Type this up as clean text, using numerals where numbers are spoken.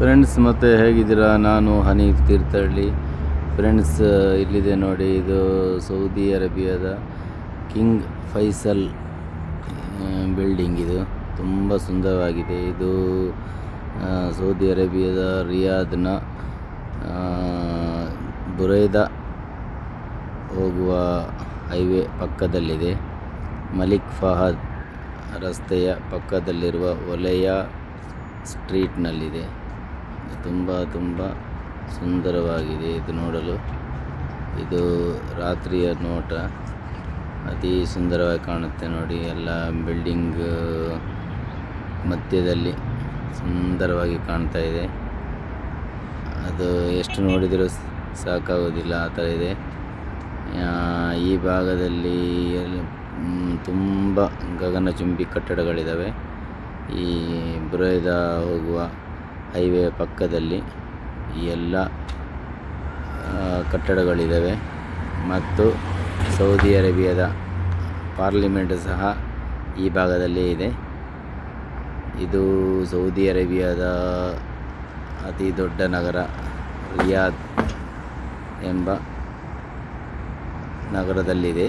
Friends, ಮತ್ತೆ ಹೇಗಿದ್ದೀರಾ? ನಾನು ಹನೀಫ್ ತೀರ್ಥಹಳ್ಳಿ. ಫ್ರೆಂಡ್ಸ್, ಇಲ್ಲಿದೆ ನೋಡಿ, ಇದು ಸೌದಿ ಅರೇಬಿಯಾದ ಕಿಂಗ್ ಫೈಸಲ್ ಬಿಲ್ಡಿಂಗ್. ಇದು ತುಂಬ ಸುಂದರವಾಗಿದೆ. ಇದು ಸೌದಿ ಅರೇಬಿಯಾದ ರಿಯಾದ್ನ ಬುರೈದಾ ಹೋಗುವ ಹೈವೇ ಪಕ್ಕದಲ್ಲಿದೆ. ಮಲಿಕ್ ಫಹದ್ ರಸ್ತೆಯ ಪಕ್ಕದಲ್ಲಿರುವ ವಲಯ ಸ್ಟ್ರೀಟ್ನಲ್ಲಿದೆ. ತುಂಬ ಸುಂದರವಾಗಿದೆ ಇದು ನೋಡಲು. ಇದು ರಾತ್ರಿಯ ನೋಟ, ಅತಿ ಸುಂದರವಾಗಿ ಕಾಣುತ್ತೆ ನೋಡಿ. ಎಲ್ಲ ಬಿಲ್ಡಿಂಗ್ ಮಧ್ಯದಲ್ಲಿ ಸುಂದರವಾಗಿ ಕಾಣ್ತಾ ಇದೆ. ಅದು ಎಷ್ಟು ನೋಡಿದರೂ ಸಾಕಾಗೋದಿಲ್ಲ, ಆ ಥರ ಇದೆ. ಈ ಭಾಗದಲ್ಲಿ ತುಂಬ ಗಗನಚುಂಬಿ ಕಟ್ಟಡಗಳಿದ್ದಾವೆ. ಈ ಬುರೈದಾ ಹೋಗುವ ಹೈವೇ ಪಕ್ಕದಲ್ಲಿ ಈ ಎಲ್ಲ ಕಟ್ಟಡಗಳಿದ್ದಾವೆ. ಮತ್ತು ಸೌದಿ ಅರೇಬಿಯಾದ ಪಾರ್ಲಿಮೆಂಟ್ ಸಹ ಈ ಭಾಗದಲ್ಲೇ ಇದೆ. ಇದು ಸೌದಿ ಅರೇಬಿಯಾದ ಅತಿ ದೊಡ್ಡ ನಗರ ರಿಯಾದ್ ಎಂಬ ನಗರದಲ್ಲಿದೆ.